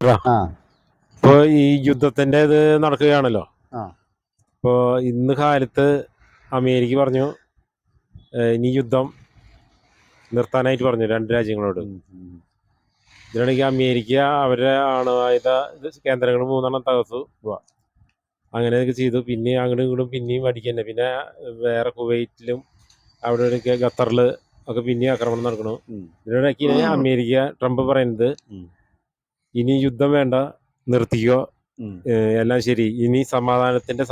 ആ ഇപ്പൊ ഈ യുദ്ധത്തിന്റെ ഇത് നടക്കുകയാണല്ലോ. ആ ഇപ്പോ ഇന്ന് കാലത്ത് അമേരിക്ക പറഞ്ഞു ഇനി യുദ്ധം നിർത്താനായിട്ട് പറഞ്ഞു രണ്ട് രാജ്യങ്ങളോട്. ഇതിനിടയ്ക്ക് അമേരിക്ക അവരുടെ ആണവായുധ കേന്ദ്രങ്ങൾ 3 തകർത്തു. അങ്ങനെയൊക്കെ ചെയ്തു. പിന്നെ അങ്ങോട്ടും ഇങ്ങോട്ടും പിന്നെയും അടിക്കുക തന്നെ. പിന്നെ വേറെ കുവൈറ്റിലും അവിടെ ഇവിടെയൊക്കെ ഖത്തറിൽ ഒക്കെ പിന്നെയും ആക്രമണം നടക്കണു. ഇതിനിടയ്ക്ക് അമേരിക്ക ട്രംപ് പറയുന്നത് ഇനി യുദ്ധം വേണ്ട, നിർത്തിക്കോ, എല്ലാം ശരി, ഇനി സമാധാനത്തിന്റെ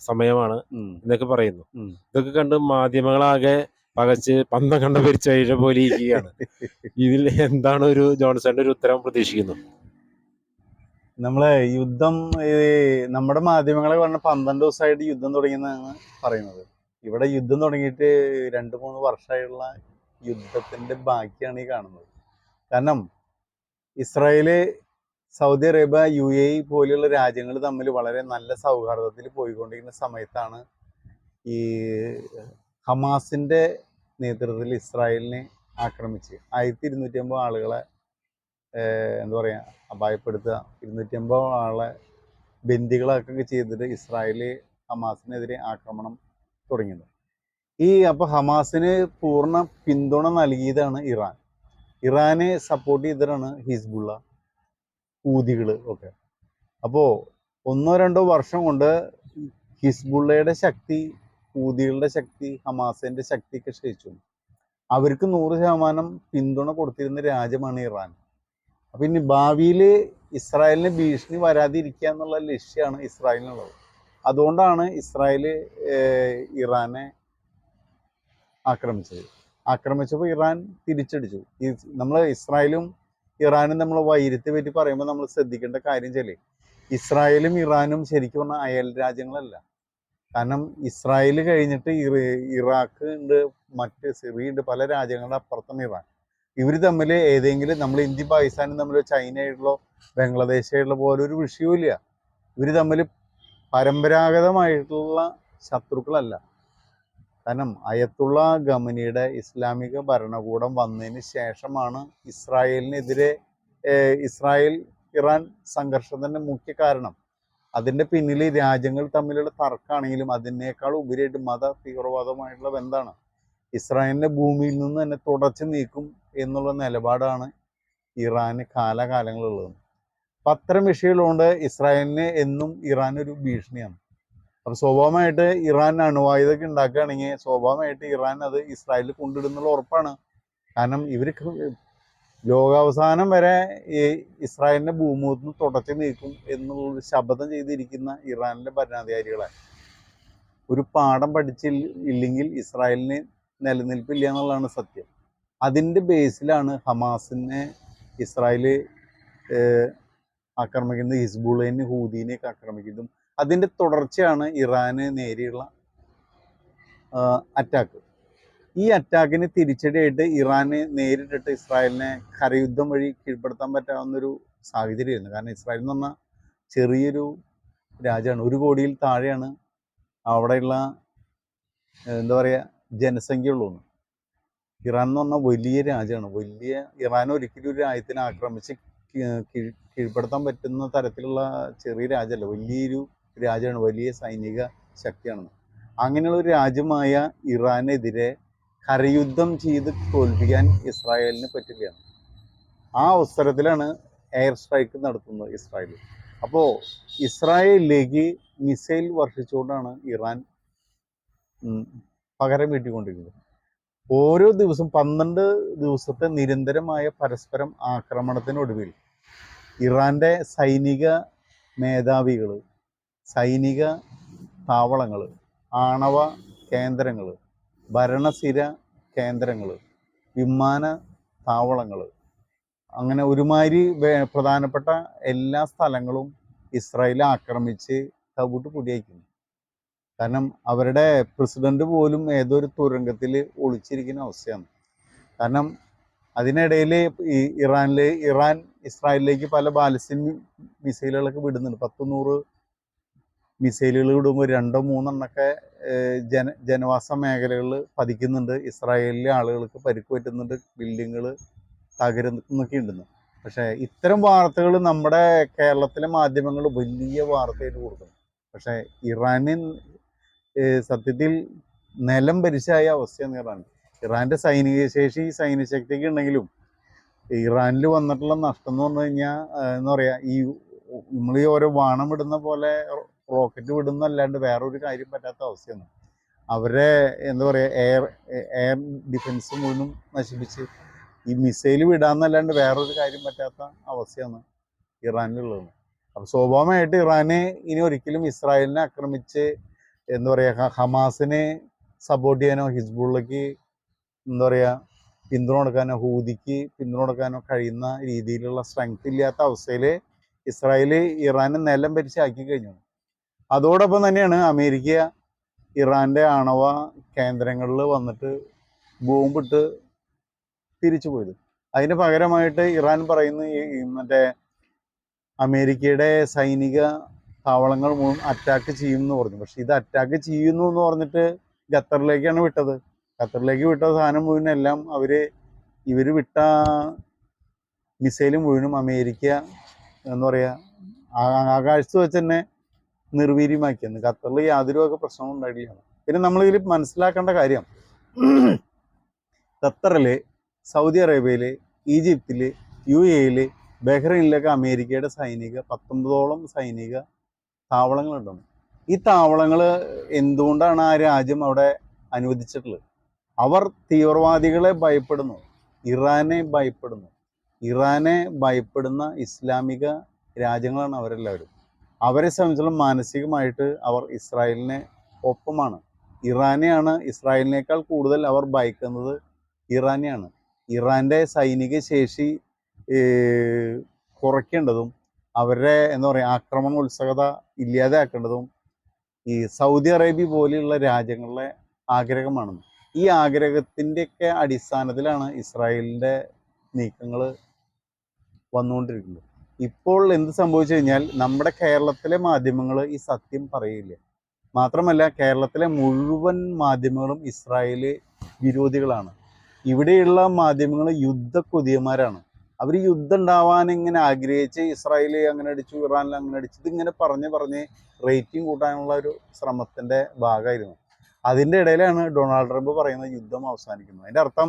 സമയമാണ് എന്നൊക്കെ പറയുന്നു. ഇതൊക്കെ കണ്ട് മാധ്യമങ്ങളാകെ പകച്ച് പന്തം കണ്ട ഭരിച്ച പോലെ ഇരിക്കുകയാണ്. ഇതിൽ എന്താണ് ഒരു ജോൺസന്റെ ഒരു ഉത്തരം പ്രതീക്ഷിക്കുന്നു? നമ്മളെ യുദ്ധം നമ്മുടെ മാധ്യമങ്ങളെ പറഞ്ഞ 12 ദിവസമായിട്ട് യുദ്ധം തുടങ്ങിയെന്നാണ് പറയുന്നത്. ഇവിടെ യുദ്ധം തുടങ്ങിയിട്ട് 2-3 വർഷമായുള്ള യുദ്ധത്തിന്റെ ബാക്കിയാണ് ഈ കാണുന്നത്. കാരണം ഇസ്രായേല്, സൗദി അറേബ്യ, UAE പോലെയുള്ള രാജ്യങ്ങൾ തമ്മിൽ വളരെ നല്ല സൗഹാർദ്ദത്തിൽ പോയിക്കൊണ്ടിരിക്കുന്ന സമയത്താണ് ഈ ഹമാസിന്റെ നേതൃത്വത്തിൽ ഇസ്രായേലിനെ ആക്രമിച്ച് 1250 ആളുകളെ എന്താ പറയുക അപായപ്പെടുത്തുക, 250 ആളെ ബന്ദികളാക്കുകയൊക്കെ ചെയ്തിട്ട് ഇസ്രായേൽ ഹമാസിനെതിരെ ആക്രമണം തുടങ്ങിയത്. അപ്പോൾ ഹമാസിന് പൂർണ്ണ പിന്തുണ നൽകിയതാണ് ഇറാൻ. ഇറാനെ സപ്പോർട്ട് ചെയ്തിട്ടാണ് ഹിസ്ബുള്ള, ഹൂതികൾ ഒക്കെ. അപ്പോൾ 1-2 വർഷം കൊണ്ട് ഹിസ്ബുള്ളയുടെ ശക്തി, ഹൂതികളുടെ ശക്തി, ഹമാസിന്റെ ശക്തിയൊക്കെ ക്ഷയിച്ചു. അവർക്ക് 100% പിന്തുണ കൊടുത്തിരുന്ന രാജ്യമാണ് ഇറാൻ. അപ്പം ഇനി ഭാവിയിൽ ഇസ്രായേലിന് ഭീഷണി വരാതിരിക്കുക എന്നുള്ള ലക്ഷ്യമാണ് ഇസ്രായേലിനുള്ളത്. അതുകൊണ്ടാണ് ഇസ്രായേൽ ഇറാനെ ആക്രമിച്ചപ്പോൾ ഇറാൻ തിരിച്ചടിച്ചു. നമ്മൾ ഇസ്രായേലും ഇറാനും നമ്മൾ വൈരത്തെ പറ്റി പറയുമ്പോൾ നമ്മൾ ശ്രദ്ധിക്കേണ്ട കാര്യം വെച്ചാൽ ഇസ്രായേലും ഇറാനും ശരിക്കും പറഞ്ഞാൽ അയൽ രാജ്യങ്ങളല്ല. കാരണം ഇസ്രായേൽ കഴിഞ്ഞിട്ട് ഇറാഖ് ഉണ്ട്, മറ്റ് സിറിയ ഉണ്ട്, പല രാജ്യങ്ങളുടെ അപ്പുറത്താണ് ഇറാൻ. ഇവർ തമ്മിൽ ഏതെങ്കിലും നമ്മൾ ഇന്ത്യയും പാകിസ്ഥാനും തമ്മിൽ ചൈനയായിട്ടുള്ള ബംഗ്ലാദേശായിട്ടുള്ള പോലെ ഒരു വിഷയവുമില്ല. ഇവർ തമ്മിൽ പരമ്പരാഗതമായിട്ടുള്ള ശത്രുക്കളല്ല. കാരണം അയത്തുള്ള ഖമനിയുടെ ഇസ്ലാമിക ഭരണകൂടം വന്നതിന് ശേഷമാണ് ഇസ്രായേലിനെതിരെ ഇസ്രായേൽ ഇറാൻ സംഘർഷത്തിൻ്റെ മുഖ്യ കാരണം. അതിൻ്റെ പിന്നിൽ രാജ്യങ്ങൾ തമ്മിലുള്ള തർക്കമാണെങ്കിലും അതിനേക്കാൾ ഉപരിയായിട്ട് മത തീവ്രവാദമായിട്ടുള്ള ബന്ധമാണ്. ഇസ്രായേലിനെ ഭൂമിയിൽ നിന്ന് തന്നെ തുടച്ചു നീക്കും എന്നുള്ള നിലപാടാണ് ഇറാന് കാലാകാലങ്ങളുള്ളത്. അപ്പം അത്തരം വിഷയങ്ങളുകൊണ്ട് ഇസ്രായേലിന് എന്നും ഇറാൻ ഒരു ഭീഷണിയാണ്. അപ്പം സ്വാഭാവികമായിട്ട് ഇറാൻ അണുവായുധമൊക്കെ ഉണ്ടാക്കുകയാണെങ്കിൽ സ്വാഭാവികമായിട്ട് ഇറാൻ അത് ഇസ്രായേലിൽ കൊണ്ടിടുന്നുള്ള ഉറപ്പാണ്. കാരണം ഇവർക്ക് ലോകാവസാനം വരെ ഈ ഇസ്രായേലിനെ ഭൂമുഖത്ത് നിന്ന് തുടച്ചു നീക്കും എന്നുള്ളൊരു ശപഥം ചെയ്തിരിക്കുന്ന ഇറാനിലെ ഭരണാധികാരികളെ ഒരു പാഠം പഠിച്ചില്ലെങ്കിൽ ഇസ്രായേലിന് നിലനിൽപ്പില്ല എന്നുള്ളതാണ് സത്യം. അതിൻ്റെ ബേസിലാണ് ഹമാസിനെ ഇസ്രായേൽ ആക്രമിക്കുന്നത്, ഹിസ്ബുള്ളേനെ, ഹൂദീനെയൊക്കെ ആക്രമിക്കുന്നതും. അതിൻ്റെ തുടർച്ചയാണ് ഇറാന് നേരെയുള്ള അറ്റാക്ക്. ഈ അറ്റാക്കിന് തിരിച്ചടിയായിട്ട് ഇറാന് നേരിട്ടിട്ട് ഇസ്രായേലിനെ കരയുദ്ധം വഴി കീഴ്പ്പെടുത്താൻ പറ്റാവുന്നൊരു സാഹചര്യമായിരുന്നു. കാരണം ഇസ്രായേൽ എന്ന് പറഞ്ഞാൽ ചെറിയൊരു രാജ്യമാണ്, 1 കോടിയിൽ താഴെയാണ് അവിടെയുള്ള എന്താ പറയുക ജനസംഖ്യ ഉള്ളൂ. ഇറാൻ എന്ന് പറഞ്ഞാൽ വലിയ രാജ്യമാണ്. ഇറാൻ ഒരിക്കലും ഒരു രാജ്യത്തിനെ ആക്രമിച്ച് കീഴ്പ്പെടുത്താൻ പറ്റുന്ന തരത്തിലുള്ള ചെറിയ രാജ്യമല്ല, വലിയൊരു രാജ്യമാണ്, വലിയ സൈനിക ശക്തിയാണ്. അങ്ങനെയുള്ള ഒരു രാജ്യമായ ഇറാനെതിരെ കരയുദ്ധം ചെയ്ത് തോൽപ്പിക്കാൻ ഇസ്രായേലിന് പറ്റില്ല. ആ അവസരത്തിലാണ് എയർ സ്ട്രൈക്ക് നടത്തുന്നത് ഇസ്രായേൽ. അപ്പോൾ ഇസ്രായേലിലേക്ക് മിസൈൽ വർഷിച്ചുകൊണ്ടാണ് ഇറാൻ പകരം വീട്ടിക്കൊണ്ടിരിക്കുന്നത്. ഓരോ ദിവസം 12 ദിവസത്തെ നിരന്തരമായ പരസ്പരം ആക്രമണത്തിനൊടുവിൽ ഇറാൻ്റെ സൈനിക മേധാവികൾ, സൈനിക താവളങ്ങൾ, ആണവ കേന്ദ്രങ്ങൾ, ഭരണസിര കേന്ദ്രങ്ങൾ, വിമാന താവളങ്ങൾ, അങ്ങനെ ഒരുമാതിരി പ്രധാനപ്പെട്ട എല്ലാ സ്ഥലങ്ങളും ഇസ്രായേൽ ആക്രമിച്ച് തവിട്ട് പൊടിയാക്കുന്നു. കാരണം അവരുടെ പ്രസിഡന്റ് പോലും ഏതൊരു തുരങ്കത്തിൽ ഒളിച്ചിരിക്കുന്ന അവസ്ഥയാണ്. കാരണം അതിനിടയിൽ ഇറാൻ ഇസ്രായേലിലേക്ക് പല ബാലിസ്റ്റിക് മിസൈലുകളൊക്കെ വിടുന്നുണ്ട്. 10-100 മിസൈലുകൾ വിടുമ്പോൾ 2-3 എണ്ണമൊക്കെ ജനവാസ മേഖലകളിൽ പതിക്കുന്നുണ്ട്. ഇസ്രായേലിലെ ആളുകൾക്ക് പരിക്ക് പറ്റുന്നുണ്ട്, ബിൽഡിങ്ങുകൾ തകരുന്നൊക്കെ ഉണ്ടെന്ന്. പക്ഷേ ഇത്തരം വാർത്തകൾ നമ്മുടെ കേരളത്തിലെ മാധ്യമങ്ങൾ വലിയ വാർത്തയായിട്ട് കൊടുക്കുന്നു. പക്ഷേ ഇറാന് സത്യത്തിൽ നിലം പരിശായ അവസ്ഥയാണ് ഇറാൻ. ഇറാൻ്റെ സൈനിക ശേഷി സൈനിക ശക്തിയൊക്കെ ഉണ്ടെങ്കിലും ഇറാനിൽ വന്നിട്ടുള്ള നഷ്ടം എന്ന് പറഞ്ഞു കഴിഞ്ഞാൽ എന്താ പറയുക, ഈ നമ്മൾ ഈ ഓരോ ബാണം വിടുന്ന പോലെ റോക്കറ്റ് വിടുന്നല്ലാണ്ട് വേറൊരു കാര്യം പറ്റാത്ത അവസ്ഥയാണ്. അവരെ എന്താ പറയുക, എയർ ഡിഫൻസ് മുഴുവനും നശിപ്പിച്ച് ഈ മിസൈൽ വിടാന്നല്ലാണ്ട് വേറൊരു കാര്യം പറ്റാത്ത അവസ്ഥയാണ് ഇറാനിലുള്ളത്. അപ്പം സ്വാഭാവികമായിട്ട് ഇറാന് ഇനി ഒരിക്കലും ഇസ്രായേലിനെ ആക്രമിച്ച് എന്താ പറയുക, ഹമാസിനെ സപ്പോർട്ട് ചെയ്യാനോ ഹിസ്ബുള്ളക്ക് എന്താ പറയുക പിന്തുണ കൊടുക്കാനോ ഹൂതിക്ക് പിന്തുണ കൊടുക്കാനോ കഴിയുന്ന രീതിയിലുള്ള സ്ട്രെങ്ത് ഇല്ലാത്ത അവസ്ഥയിൽ ഇസ്രായേൽ ഇറാനെ നിലം പരിശാക്കി കഴിഞ്ഞു. അതോടൊപ്പം തന്നെയാണ് അമേരിക്ക ഇറാൻ്റെ ആണവ കേന്ദ്രങ്ങളിൽ വന്നിട്ട് ബോംബിട്ട് തിരിച്ചു പോയത്. അതിന് പകരമായിട്ട് ഇറാൻ പറയുന്ന ഈ മറ്റേ അമേരിക്കയുടെ സൈനിക താവളങ്ങൾ മുഴുവൻ അറ്റാക്ക് ചെയ്യുമെന്ന് പറഞ്ഞു. പക്ഷെ ഇത് അറ്റാക്ക് ചെയ്യുന്നു എന്ന് പറഞ്ഞിട്ട് ഖത്തറിലേക്കാണ് വിട്ടത്. ഖത്തറിലേക്ക് വിട്ട സാധനം മുഴുവൻ എല്ലാം ഇവർ വിട്ട മിസൈൽ മുഴുവനും അമേരിക്ക എന്താ പറയുക ആകാശത്ത് വെച്ച് തന്നെ നിർവീര്യമാക്കിയെന്ന്. ഖത്തറിൽ യാതൊരു വക പ്രശ്നവും ഉണ്ടായിട്ടില്ല. പിന്നെ നമ്മളിതിൽ മനസ്സിലാക്കേണ്ട കാര്യം, ഖത്തറിൽ, സൗദി അറേബ്യയിൽ, ഈജിപ്തിൽ, UAE, ബഹ്റൈനിലൊക്കെ അമേരിക്കയുടെ 19ഓളം സൈനിക താവളങ്ങളുണ്ടെന്ന്. ഈ താവളങ്ങൾ എന്തുകൊണ്ടാണ് ആ രാജ്യം അവിടെ അനുവദിച്ചിട്ടുള്ളത്? അവർ തീവ്രവാദികളെ ഭയപ്പെടുന്നു, ഇറാനെ ഭയപ്പെടുന്നു. ഇറാനെ ഭയപ്പെടുന്ന ഇസ്ലാമിക രാജ്യങ്ങളാണ് അവരെല്ലാവരും. അവരെ സംബന്ധിച്ചിടത്തോളം മാനസികമായിട്ട് അവർ ഇസ്രായേലിനെ ഒപ്പമാണ്. ഇറാനെയാണ് ഇസ്രായേലിനേക്കാൾ കൂടുതൽ അവർ ഭയക്കുന്നത് ഇറാനെയാണ്. ഇറാൻ്റെ സൈനിക ശേഷി കുറയ്ക്കേണ്ടതും അവരുടെ എന്താ പറയുക ആക്രമണോത്സുകത ഇല്ലാതെയാക്കേണ്ടതും ഈ സൗദി അറേബ്യ പോലെയുള്ള രാജ്യങ്ങളിലെ ആഗ്രഹമാണ്. ഈ ആഗ്രഹത്തിൻ്റെയൊക്കെ അടിസ്ഥാനത്തിലാണ് ഇസ്രായേലിൻ്റെ നീക്കങ്ങൾ വന്നുകൊണ്ടിരിക്കുന്നത്. ഇപ്പോൾ എന്ത് സംഭവിച്ചു കഴിഞ്ഞാൽ നമ്മുടെ കേരളത്തിലെ മാധ്യമങ്ങൾ ഈ സത്യം പറയില്ല. മാത്രമല്ല കേരളത്തിലെ മുഴുവൻ മാധ്യമങ്ങളും ഇസ്രായേൽ വിരോധികളാണ്. ഇവിടെയുള്ള മാധ്യമങ്ങൾ യുദ്ധക്കൊതിയന്മാരാണ്. അവർ യുദ്ധം ഉണ്ടാവാൻ ഇങ്ങനെ ആഗ്രഹിച്ച് ഇസ്രായേൽ അങ്ങനെ അടിച്ചു, ഇറാനിൽ അങ്ങനെ അടിച്ചു, ഇതിങ്ങനെ പറഞ്ഞ് റേറ്റിംഗ് കൂട്ടാനുള്ള ഒരു ശ്രമത്തിൻ്റെ ഭാഗമായിരുന്നു. അതിൻ്റെ ഇടയിലാണ് ഡൊണാൾഡ് ട്രംപ് പറയുന്നത് യുദ്ധം അവസാനിക്കുന്നത്. അതിൻ്റെ അർത്ഥം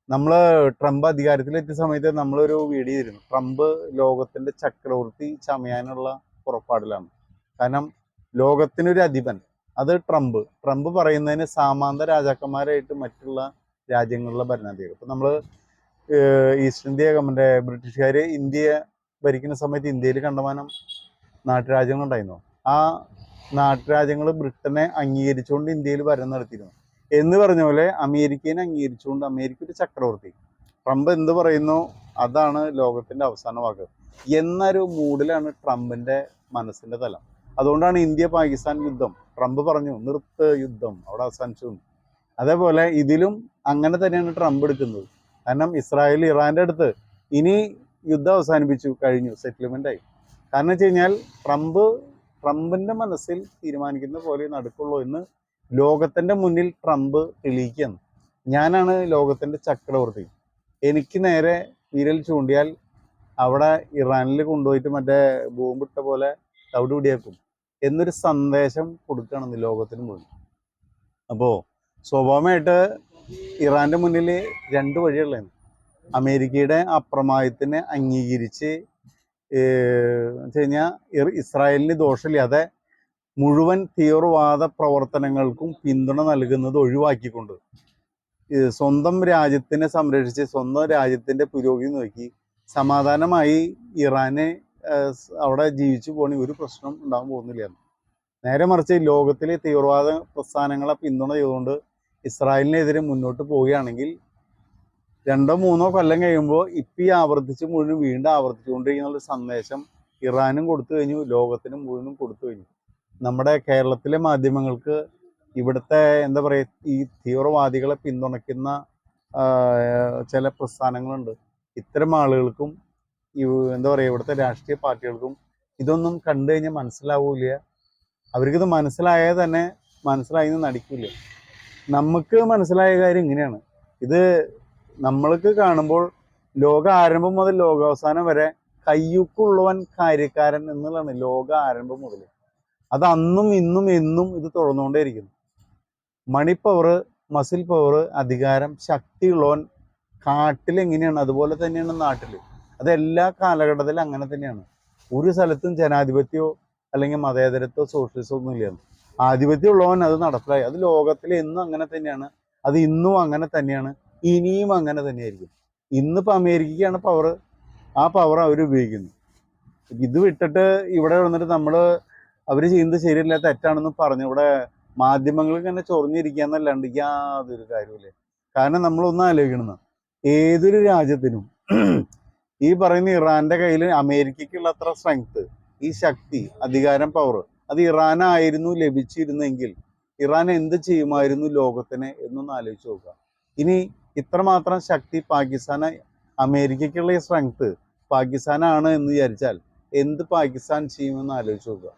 നമ്മൾ ട്രംപ് അധികാരത്തിലെത്തിയ സമയത്ത് നമ്മളൊരു വീഡിയോ ചെയ്തിരുന്നു. ട്രംപ് ലോകത്തിൻ്റെ ചക്രവർത്തി ചമയാനുള്ള പുറപ്പാടിലാണ്. കാരണം ലോകത്തിനൊരു അധിപൻ അത് ട്രംപ് പറയുന്നതിന് സാമാന്ത രാജാക്കന്മാരായിട്ട് മറ്റുള്ള രാജ്യങ്ങളിലെ ഭരണാധികാരികൾ. ഇപ്പം നമ്മൾ ഈസ്റ്റ് ഇന്ത്യ മറ്റേ ബ്രിട്ടീഷുകാർ ഇന്ത്യ ഭരിക്കുന്ന സമയത്ത് ഇന്ത്യയിൽ കണ്ടമാനം നാട്ടുരാജ്യങ്ങളുണ്ടായിരുന്നു. ആ നാട്ടുരാജ്യങ്ങൾ ബ്രിട്ടനെ അംഗീകരിച്ചുകൊണ്ട് ഇന്ത്യയിൽ ഭരണം നടത്തിയിരുന്നു. എന്ന് പറഞ്ഞ പോലെ അമേരിക്കനെ അംഗീകരിച്ചുകൊണ്ട് അമേരിക്ക ഒരു ചക്രവർത്തി, ട്രംപ് എന്ത് പറയുന്നു അതാണ് ലോകത്തിൻ്റെ അവസാന വാക്ക് എന്നൊരു മൂഡിലാണ് ട്രംപിൻ്റെ മനസ്സിൻ്റെ തലം. അതുകൊണ്ടാണ് ഇന്ത്യ പാകിസ്ഥാൻ യുദ്ധം ട്രംപ് പറഞ്ഞു നിർത്ത് യുദ്ധം അവിടെ അവസാനിച്ചു. അതേപോലെ ഇതിലും അങ്ങനെ തന്നെയാണ് ട്രംപ് എടുക്കുന്നത്. കാരണം ഇസ്രായേൽ ഇറാൻ്റെ അടുത്ത് ഇനി യുദ്ധം അവസാനിപ്പിച്ചു കഴിഞ്ഞു, സെറ്റിൽമെൻ്റായി. കാരണം വെച്ച് കഴിഞ്ഞാൽ ട്രംപിൻ്റെ മനസ്സിൽ തീരുമാനിക്കുന്ന പോലെ നടക്കുള്ളൂ എന്ന് ലോകത്തിൻ്റെ മുന്നിൽ ട്രംപ് തെളിയിക്കുകയാണ്. ഞാനാണ് ലോകത്തിൻ്റെ ചക്രവർത്തി, എനിക്ക് നേരെ വിരൽ ചൂണ്ടിയാൽ അവിടെ ഇറാനിൽ കൊണ്ടുപോയിട്ട് മറ്റേ ബോംബിട്ട പോലെ തവിട് പിടിയാക്കും എന്നൊരു സന്ദേശം കൊടുക്കുകയാണെന്ന് ലോകത്തിന് മുന്നിൽ. അപ്പോൾ സ്വാഭാവികമായിട്ട് ഇറാൻ്റെ മുന്നിൽ രണ്ട് വഴിയുള്ളതാണ്. അമേരിക്കയുടെ അപ്രമാദത്തിനെ അംഗീകരിച്ച് വെച്ച് കഴിഞ്ഞാൽ ഇസ്രായേലിന് ദോഷമില്ലാതെ മുഴുവൻ തീവ്രവാദ പ്രവർത്തനങ്ങൾക്കും പിന്തുണ നൽകുന്നത് ഒഴിവാക്കിക്കൊണ്ട് സ്വന്തം രാജ്യത്തിനെ സംരക്ഷിച്ച് സ്വന്തം രാജ്യത്തിൻ്റെ പുരോഗതി നോക്കി സമാധാനമായി ഇറാനെ അവിടെ ജീവിച്ചു പോകണമെങ്കിൽ ഒരു പ്രശ്നം ഉണ്ടാകാൻ പോകുന്നില്ല. നേരെ മറിച്ച് ലോകത്തിലെ തീവ്രവാദ പ്രസ്ഥാനങ്ങളെ പിന്തുണ ചെയ്തുകൊണ്ട് ഇസ്രായേലിനെതിരെ മുന്നോട്ട് പോവുകയാണെങ്കിൽ 2-3 കൊല്ലം കഴിയുമ്പോൾ ഇപ്പം ഈ ആവർത്തിച്ച് മുഴുവൻ വീണ്ടും ആവർത്തിച്ചുകൊണ്ടിരിക്കുന്ന സന്ദേശം ഇറാനും കൊടുത്തു കഴിഞ്ഞു, ലോകത്തിനും മുഴുവനും കൊടുത്തു കഴിഞ്ഞു. നമ്മുടെ കേരളത്തിലെ മാധ്യമങ്ങൾക്ക് ഇവിടുത്തെ എന്താ പറയുക ഈ തീവ്രവാദികളെ പിന്തുണയ്ക്കുന്ന ചില പ്രസ്ഥാനങ്ങളുണ്ട്. ഇത്തരം ആളുകൾക്കും എന്താ പറയുക ഇവിടുത്തെ രാഷ്ട്രീയ പാർട്ടികൾക്കും ഇതൊന്നും കണ്ടു കഴിഞ്ഞാൽ മനസ്സിലാവില്ല. അവർക്കിത് മനസ്സിലായാൽ തന്നെ മനസ്സിലായെന്ന് നടിക്കില്ല. നമുക്ക് മനസ്സിലായ കാര്യം ഇങ്ങനെയാണ്. ഇത് നമ്മൾക്ക് കാണുമ്പോൾ ലോക ആരംഭം മുതൽ ലോകാവസാനം വരെ കയ്യൂക്കുള്ളവൻ കാര്യക്കാരൻ എന്നുള്ളതാണ് ലോക ആരംഭം മുതൽ. അത് അന്നും ഇന്നും എന്നും ഇത് തുടർന്നുകൊണ്ടേയിരിക്കുന്നു. മണി പവർ, മസിൽ പവർ, അധികാരം, ശക്തിയുള്ളവൻ കാട്ടിലെങ്ങനെയാണ് അതുപോലെ തന്നെയാണ് നാട്ടിൽ. അത് എല്ലാ കാലഘട്ടത്തിലും അങ്ങനെ തന്നെയാണ്. ഒരു സ്ഥലത്തും ജനാധിപത്യമോ അല്ലെങ്കിൽ മതേതരത്വോ സോഷ്യലിസമോ ഒന്നും ഇല്ല. ആധിപത്യം ഉള്ളവൻ അത് നടപ്പിലായി. അത് ലോകത്തിൽ എന്നും അങ്ങനെ തന്നെയാണ്. അത് ഇന്നും അങ്ങനെ തന്നെയാണ്, ഇനിയും അങ്ങനെ തന്നെയായിരിക്കും. ഇന്നിപ്പോൾ അമേരിക്കയ്ക്കാണ് പവർ, ആ പവർ അവർ ഉപയോഗിക്കുന്നു. ഇത് വിട്ടിട്ട് ഇവിടെ വന്നിട്ട് അവർ ചെയ്യുന്നത് ശരിയല്ല, തെറ്റാണെന്ന് പറഞ്ഞു ഇവിടെ മാധ്യമങ്ങൾക്ക് തന്നെ ചൊറിഞ്ഞിരിക്കുക എന്നല്ലാണ്ട് യാതൊരു കാര്യമില്ല. കാരണം നമ്മളൊന്നും ആലോചിക്കണം, ഏതൊരു രാജ്യത്തിനും ഈ പറയുന്ന ഇറാന്റെ കയ്യിൽ അമേരിക്കയ്ക്കുള്ള അത്ര സ്ട്രെങ്ത്, ഈ ശക്തി, അധികാരം, പവർ അത് ഇറാനായിരുന്നു ലഭിച്ചിരുന്നെങ്കിൽ ഇറാൻ എന്ത് ചെയ്യുമായിരുന്നു ലോകത്തിന് എന്നൊന്ന് ആലോചിച്ച് നോക്കുക. ഇനി ഇത്രമാത്രം ശക്തി പാകിസ്ഥാന്, അമേരിക്കയ്ക്കുള്ള ഈ സ്ട്രെങ്ത് പാകിസ്ഥാനാണ് എന്ന് വിചാരിച്ചാൽ എന്ത് പാകിസ്ഥാൻ ചെയ്യുമെന്ന് ആലോചിച്ച് നോക്കുക.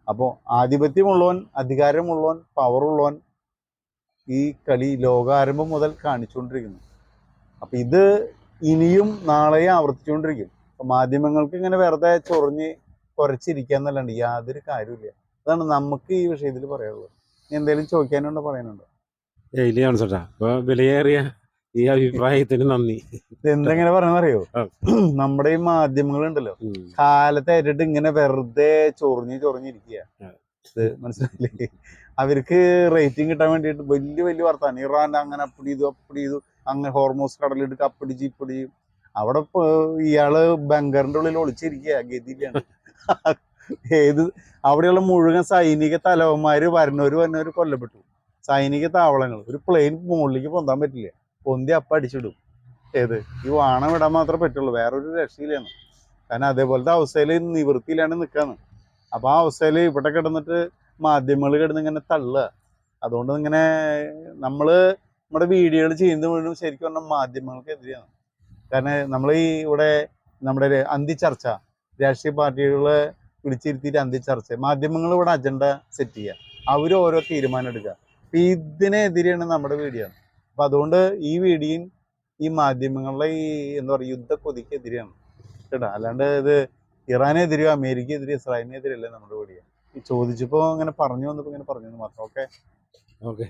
അപ്പോൾ ആധിപത്യമുള്ളവൻ, അധികാരമുള്ളവൻ, പവറുള്ളവൻ ഈ കളി ലോകാരംഭം മുതൽ കാണിച്ചുകൊണ്ടിരിക്കുന്നു. അപ്പം ഇത് ഇനിയും നാളെയും ആവർത്തിച്ചുകൊണ്ടിരിക്കും. അപ്പം മാധ്യമങ്ങൾക്ക് ഇങ്ങനെ വെറുതെ ചൊറിഞ്ഞ് കുറച്ചിരിക്കുക എന്നല്ലാണ്ട് യാതൊരു കാര്യമില്ല. അതാണ് നമുക്ക് ഈ വിഷയത്തിൽ പറയാനുള്ളത്. എന്തെങ്കിലും ചോദിക്കാനുണ്ടോ, പറയാനുണ്ടോ? ഇല്ല ചേട്ടാ, അപ്പൊ വിലയേറിയ ഈ അഭിപ്രായത്തിന് നന്ദി. എന്തെങ്ങനെ പറയുന്നറിയോ, നമ്മുടെ ഈ മാധ്യമങ്ങളുണ്ടല്ലോ കാലത്തായിട്ട് ഇങ്ങനെ വെറുതെ ചൊറിഞ്ഞിരിക്കുക. ഇത് മനസ്സിലായില്ലേ? അവർക്ക് റേറ്റിംഗ് കിട്ടാൻ വേണ്ടിയിട്ട് വലിയ വലിയ വർത്താനം, ഇറാൻ അങ്ങനെ അപ്പടി ചെയ്തു, അങ്ങനെ ഹോർമോസ് കടലിട്ട് കപ്പടിച്ച് ഇപ്പടിയും. അവിടെ ഇയാള് ബങ്കറിന്റെ ഉള്ളിൽ ഒളിച്ചിരിക്കുക, ഗതിയിലാണ്. അവിടെയുള്ള മുഴുവൻ സൈനിക തലവന്മാര് വരണവര് കൊല്ലപ്പെട്ടു. സൈനിക താവളങ്ങൾ, ഒരു പ്ലെയിൻ മുകളിലേക്ക് പൊന്താൻ പറ്റില്ല, പൊന്തി അടിച്ചിടും. ഈ വാണം വിടാൻ മാത്രമേ പറ്റുള്ളൂ, വേറൊരു രക്ഷയിലാണ്. കാരണം അതേപോലത്തെ അവസ്ഥയിൽ നിവൃത്തിയിലാണ് നിൽക്കാന്ന്. അപ്പോൾ ആ അവസ്ഥയിൽ ഇവിടെ കിടന്നിട്ട് മാധ്യമങ്ങൾ കിടന്ന് ഇങ്ങനെ തള്ളുക. അതുകൊണ്ട് ഇങ്ങനെ നമ്മുടെ വീഡിയോകൾ ചെയ്യുന്നത് മുഴുവൻ ശരിക്കും പറഞ്ഞാൽ മാധ്യമങ്ങൾക്കെതിരെയാണ്. കാരണം ഇവിടെ നമ്മുടെ അന്തിച്ചർച്ച, രാഷ്ട്രീയ പാർട്ടികളെ വിളിച്ചിരുത്തിയിട്ട് അന്തിച്ചർച്ച, മാധ്യമങ്ങൾ ഇവിടെ അജണ്ട സെറ്റ് ചെയ്യുക, അവർ ഓരോ തീരുമാനം എടുക്കുക. അപ്പം ഇതിനെതിരെയാണ് നമ്മുടെ വീഡിയോ. അപ്പം അതുകൊണ്ട് ഈ വീഡിയോയും ഈ മാധ്യമങ്ങളുടെ ഈ എന്താ പറയുക യുദ്ധക്കൊതിക്കെതിരെയാണ് കേട്ടോ. അല്ലാണ്ട് ഇത് ഇറാനെതിരെയോ അമേരിക്കയെതിരെയോ ഇസ്രായേലിനെതിരെയല്ലേ നമ്മുടെ വീഡിയോ. ഈ ചോദിച്ചപ്പോൾ അങ്ങനെ പറഞ്ഞു വന്നപ്പോൾ ഇങ്ങനെ പറഞ്ഞു മാത്രം. ഓക്കെ.